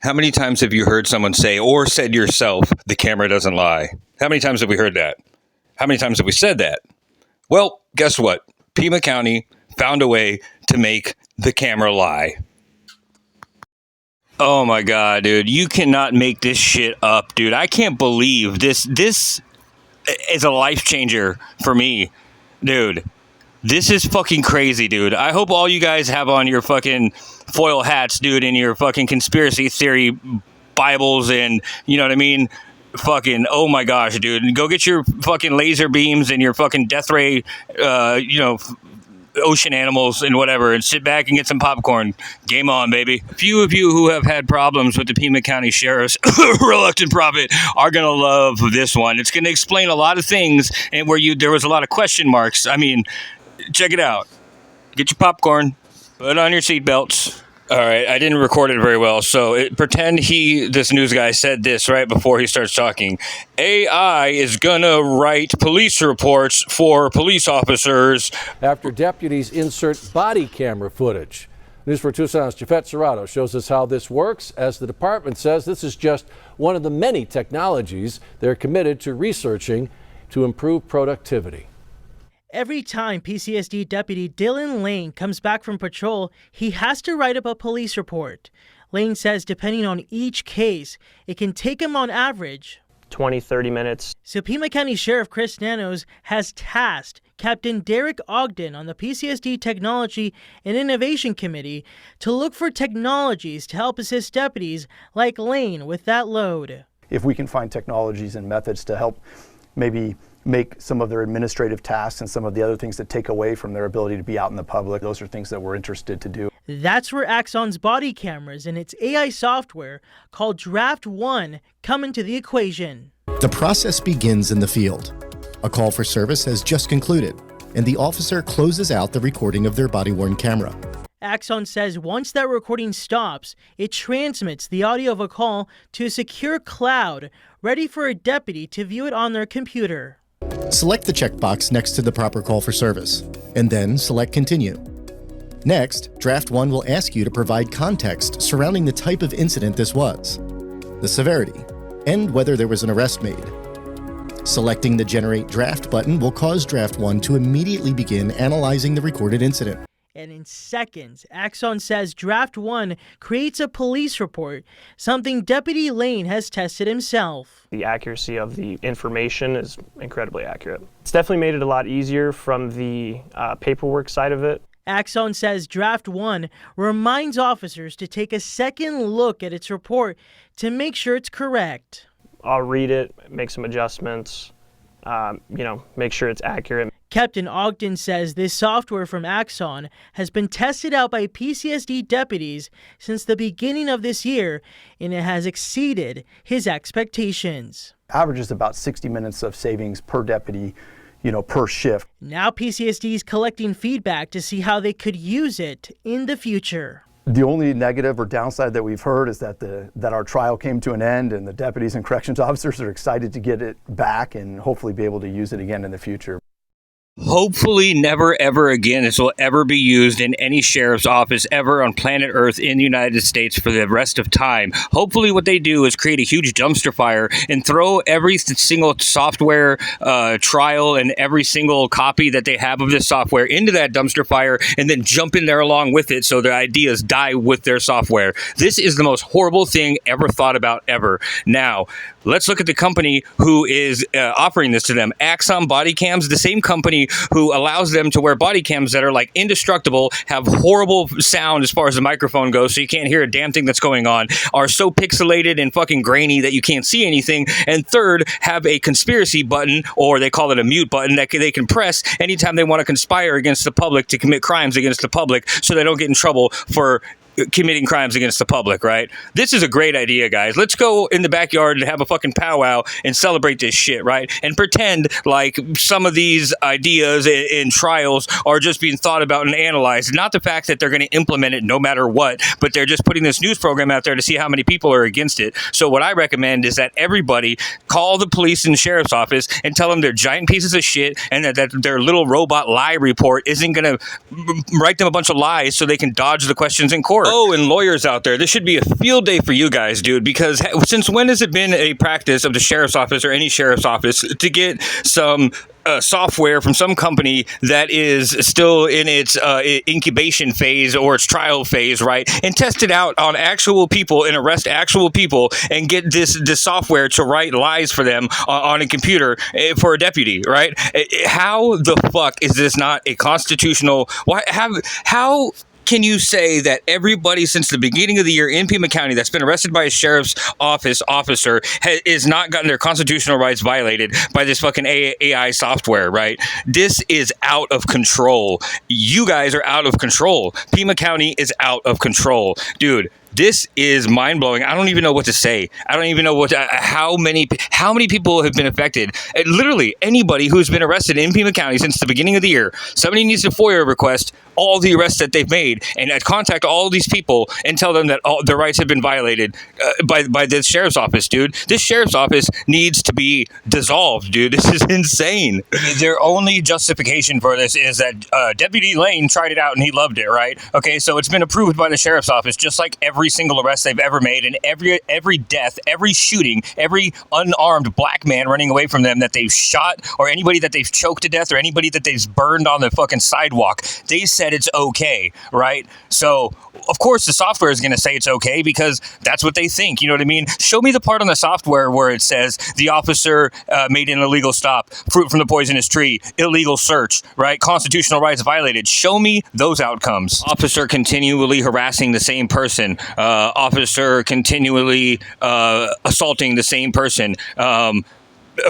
How many times have you heard someone say, or said yourself, the camera doesn't lie? How many times have we heard that? How many times have we said that? Well, guess what? Pima County found a way to make the camera lie. Oh my God, dude. You cannot make this shit up, dude. I can't believe this. This is a life changer for me, dude. This is fucking crazy, dude. I hope all you guys have on your fucking foil hats, dude, and your fucking conspiracy theory Bibles and, you know what I mean? Fucking, oh my gosh, dude. Go get your fucking laser beams and your fucking death ray, ocean animals and whatever, and sit back and get some popcorn. Game on, baby. A few of you who have had problems with the Pima County Sheriff's reluctant prophet are going to love this one. It's going to explain a lot of things and where there was a lot of question marks. I mean, check it out. Get your popcorn. Put on your seatbelts. All right, I didn't record it very well, so pretend this news guy said this right before he starts talking. AI is gonna write police reports for police officers. After deputies insert body camera footage. News for Tucson's Jafet Serrato shows us how this works. As the department says, this is just one of the many technologies they're committed to researching to improve productivity. Every time PCSD Deputy Dylan Lane comes back from patrol, he has to write up a police report. Lane says depending on each case, it can take him on average 20-30 minutes. So Pima County Sheriff Chris Nanos has tasked Captain Derek Ogden on the PCSD Technology and Innovation Committee to look for technologies to help assist deputies like Lane with that load. If we can find technologies and methods to help maybe make some of their administrative tasks and some of the other things that take away from their ability to be out in the public, those are things that we're interested to do. That's where Axon's body cameras and its AI software called Draft One come into the equation. The process begins in the field. A call for service has just concluded, and the officer closes out the recording of their body-worn camera. Axon says once that recording stops, it transmits the audio of a call to a secure cloud, ready for a deputy to view it on their computer. Select the checkbox next to the proper call for service, and then select Continue. Next, Draft 1 will ask you to provide context surrounding the type of incident this was, the severity, and whether there was an arrest made. Selecting the Generate Draft button will cause Draft 1 to immediately begin analyzing the recorded incident. And in seconds, Axon says Draft 1 creates a police report, something Deputy Lane has tested himself. The accuracy of the information is incredibly accurate. It's definitely made it a lot easier from the paperwork side of it. Axon says Draft 1 reminds officers to take a second look at its report to make sure it's correct. I'll read it, make some adjustments, make sure it's accurate. Captain Ogden says this software from Axon has been tested out by PCSD deputies since the beginning of this year, and it has exceeded his expectations. Averages about 60 minutes of savings per deputy, per shift. Now PCSD is collecting feedback to see how they could use it in the future. The only negative or downside that we've heard is that our trial came to an end, and the deputies and corrections officers are excited to get it back and hopefully be able to use it again in the future. Hopefully never ever again this will ever be used in any sheriff's office ever on planet Earth in the United States for the rest of time. Hopefully what they do is create a huge dumpster fire and throw every single software trial and every single copy that they have of this software into that dumpster fire and then jump in there along with it so their ideas die with their software. This is the most horrible thing ever thought about ever. Now, let's look at the company who is offering this to them. Axon Body Cams, the same company who allows them to wear body cams that are like indestructible, have horrible sound as far as the microphone goes, so you can't hear a damn thing that's going on, are so pixelated and fucking grainy that you can't see anything, and third, have a conspiracy button, or they call it a mute button, that they can press anytime they want to conspire against the public to commit crimes against the public so they don't get in trouble for committing crimes against the public, right? This is a great idea, guys. Let's go in the backyard and have a fucking powwow and celebrate this shit, right? And pretend like some of these ideas and trials are just being thought about and analyzed. Not the fact that they're going to implement it no matter what, but they're just putting this news program out there to see how many people are against it. So what I recommend is that everybody call the police and sheriff's office and tell them they're giant pieces of shit and that their little robot lie report isn't going to write them a bunch of lies so they can dodge the questions in court. Oh, and lawyers out there, this should be a field day for you guys, dude, because since when has it been a practice of the sheriff's office or any sheriff's office to get some software from some company that is still in its incubation phase or its trial phase, right? And test it out on actual people and arrest actual people and get this software to write lies for them on a computer for a deputy, right? How the fuck is this not a constitutional? How can you say that everybody since the beginning of the year in Pima County that's been arrested by a sheriff's office officer is not gotten their constitutional rights violated by this fucking AI software, right? This is out of control. You guys are out of control. Pima County is out of control. Dude, this is mind-blowing. I don't even know what to say. I don't even know how many people have been affected. Literally, anybody who's been arrested in Pima County since the beginning of the year, somebody needs to FOIA request all the arrests that they've made and contact all these people and tell them that all their rights have been violated by this sheriff's office, dude. This sheriff's office needs to be dissolved, dude. This is insane. Their only justification for this is that Deputy Lane tried it out and he loved it, right? Okay, so it's been approved by the sheriff's office, just like every single arrest they've ever made, and every death, every shooting, every unarmed black man running away from them that they've shot, or anybody that they've choked to death, or anybody that they've burned on the fucking sidewalk. They said it's okay, right? So of course the software is going to say it's okay because that's what they think. You know what I mean? Show me the part on the software where it says the officer made an illegal stop, fruit from the poisonous tree, illegal search, right? Constitutional rights violated. Show me those outcomes. Officer continually harassing the same person. Officer continually assaulting the same person.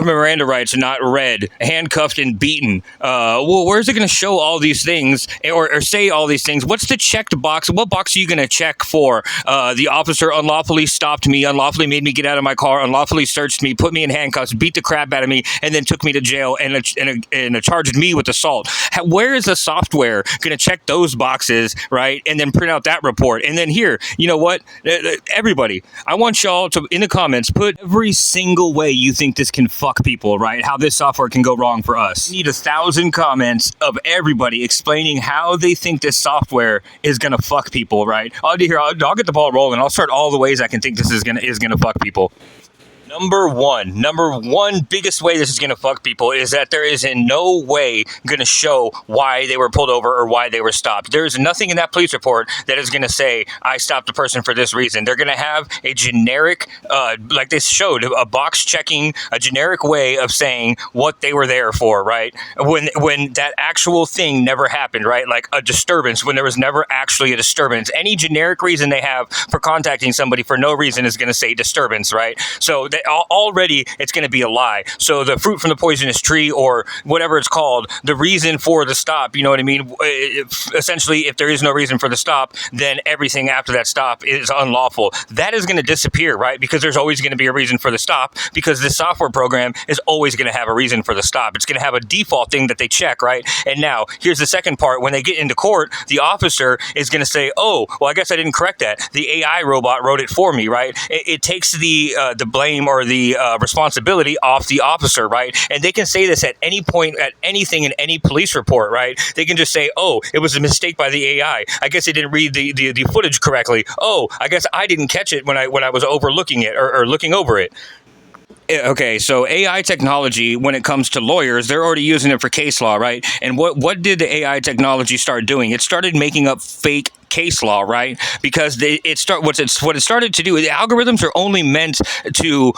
Miranda rights not read, handcuffed and beaten. Well, where's it going to show all these things or say all these things? What's the checked box? What box are you going to check for? The officer unlawfully stopped me, unlawfully made me get out of my car, unlawfully searched me, put me in handcuffs, beat the crap out of me, and then took me to jail and charged me with assault. Where is the software going to check those boxes, right? And then print out that report. And then here, you know what? Everybody, I want y'all to, in the comments, put every single way you think this can fuck people, right? How this software can go wrong for us. We need 1,000 comments of everybody explaining how they think this software is gonna fuck people, right? I'll get the ball rolling. I'll start all the ways I can think this is gonna fuck people. Number one biggest way this is going to fuck people is that there is in no way going to show why they were pulled over or why they were stopped. There is nothing in that police report that is going to say, I stopped a person for this reason. They're going to have a generic, like they showed, a box checking, a generic way of saying what they were there for, right? When that actual thing never happened, right? Like a disturbance, when there was never actually a disturbance. Any generic reason they have for contacting somebody for no reason is going to say disturbance, right? So already it's going to be a lie. So the fruit from the poisonous tree or whatever it's called, the reason for the stop, you know what I mean? Essentially, if there is no reason for the stop, then everything after that stop is unlawful. That is going to disappear, right? Because there's always going to be a reason for the stop because this software program is always going to have a reason for the stop. It's going to have a default thing that they check, right? And now here's the second part. When they get into court, the officer is going to say, oh, well, I guess I didn't correct that. The AI robot wrote it for me, right? It takes the blame or the responsibility off the officer, right? And they can say this at any point, at anything in any police report, right? They can just say, oh, it was a mistake by the AI. I guess they didn't read the footage correctly. Oh, I guess I didn't catch it when I was overlooking it or looking over it. Okay, so AI technology, when it comes to lawyers, they're already using it for case law, right? And what did the AI technology start doing? It started making up fake case law, right? Because what it started to do, the algorithms are only meant to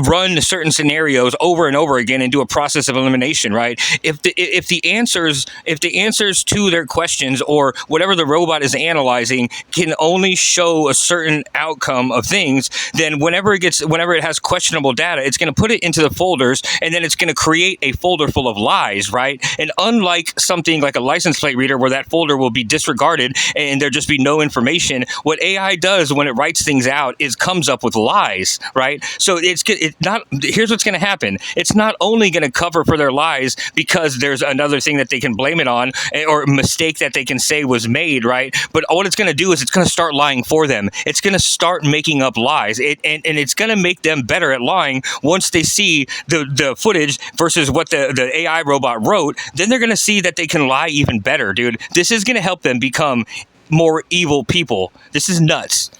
run certain scenarios over and over again and do a process of elimination, right? If the answers to their questions or whatever the robot is analyzing can only show a certain outcome of things, then whenever it has questionable data, it's going to put it into the folders and then it's going to create a folder full of lies, right? And unlike something like a license plate reader where that folder will be disregarded and there just be no information, what AI does when it writes things out is comes up with lies, right? So here's what's going to happen. It's not only going to cover for their lies because there's another thing that they can blame it on or a mistake that they can say was made, right? But what it's going to do is it's going to start lying for them. It's going to start making up lies. And it's going to make them better at lying once they see the footage versus what the AI robot wrote. Then they're going to see that they can lie even better, dude. This is going to help them become more evil people. This is nuts.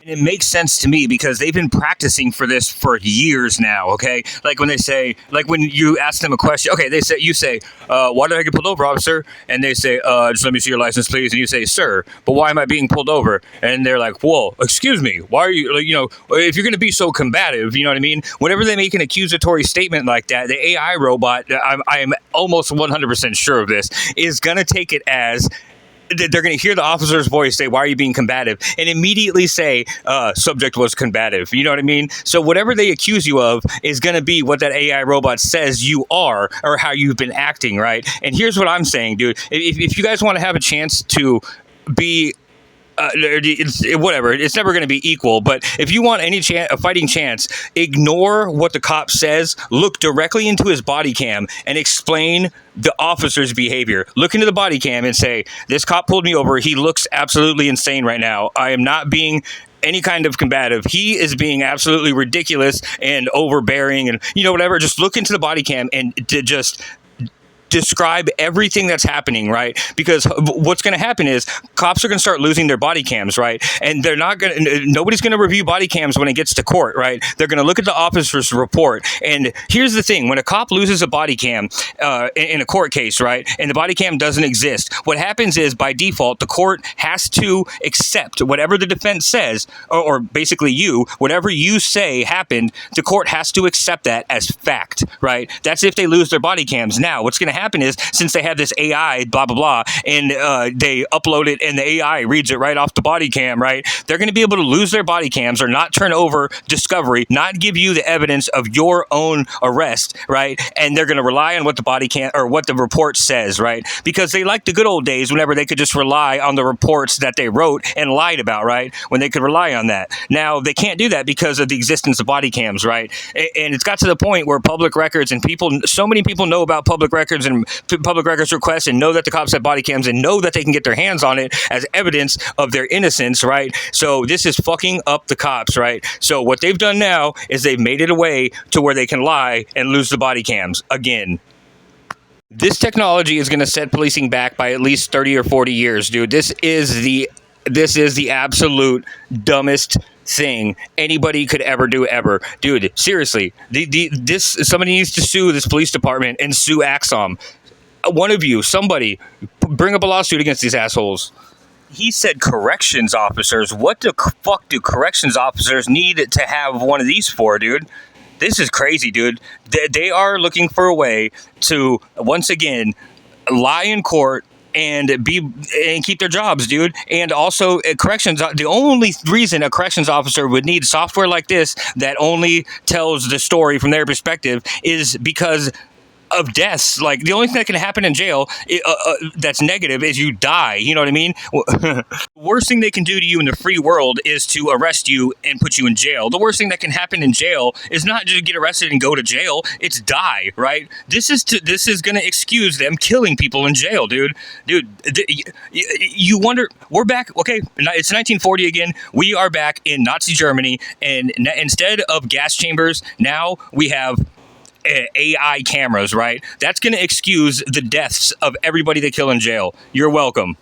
And it makes sense to me because they've been practicing for this for years now, okay? Like when they say, like when you ask them a question, okay, you say, why did I get pulled over, officer? And they say, just let me see your license, please. And you say, sir, but why am I being pulled over? And they're like, whoa, excuse me, why are you, like, if you're going to be so combative, you know what I mean? Whenever they make an accusatory statement like that, the AI robot, I am almost 100% sure of this, is going to take it as, they're going to hear the officer's voice say, why are you being combative? And immediately say, subject was combative. You know what I mean? So whatever they accuse you of is going to be what that AI robot says you are, or how you've been acting, right? And here's what I'm saying, dude. If you guys want to have a chance to be it's never going to be equal, but if you want any a fighting chance, ignore what the cop says, look directly into his body cam and explain the officer's behavior. Look into the body cam and say, this cop pulled me over, he looks absolutely insane right now, I am not being any kind of combative, he is being absolutely ridiculous and overbearing and whatever. Just look into the body cam and just describe everything that's happening, right? Because what's going to happen is cops are going to start losing their body cams, right? And nobody's going to review body cams when it gets to court, right? They're going to look at the officer's report. And here's the thing, when a cop loses a body cam in a court case, right, and the body cam doesn't exist, what happens is by default, the court has to accept whatever the defense says, or basically whatever you say happened, the court has to accept that as fact, right? That's if they lose their body cams. Now, what's going to happen is, since they have this AI, blah, blah, blah, and they upload it and the AI reads it right off the body cam, right? They're going to be able to lose their body cams or not turn over discovery, not give you the evidence of your own arrest, right? And they're going to rely on what the body cam or what the report says, right? Because they like the good old days whenever they could just rely on the reports that they wrote and lied about, right? When they could rely on that. Now, they can't do that because of the existence of body cams, right? And it's got to the point where public records and so many people know about public records and public records requests and know that the cops have body cams and know that they can get their hands on it as evidence of their innocence, right? So this is fucking up the cops, right? So what they've done now is they've made it a way to where they can lie and lose the body cams again. This technology is going to set policing back by at least 30 or 40 years, dude. This is the absolute dumbest thing anybody could ever do ever. Dude, seriously, somebody needs to sue this police department and sue Axom. One of you, somebody, bring up a lawsuit against these assholes. He said corrections officers. What the fuck do corrections officers need to have one of these for, dude? This is crazy, dude. They are looking for a way to, once again, lie in court and keep their jobs, dude. And also corrections, the only reason a corrections officer would need software like this that only tells the story from their perspective is because of deaths. Like, the only thing that can happen in jail that's negative is you die. You know what I mean? The worst thing they can do to you in the free world is to arrest you and put you in jail. The worst thing that can happen in jail is not just get arrested and go to jail, it's die, right? This is going to excuse them killing people in jail, dude. You wonder, we're back, okay, it's 1940 again. We are back in Nazi Germany, and instead of gas chambers, now we have AI cameras, right? That's going to excuse the deaths of everybody they kill in jail. You're welcome.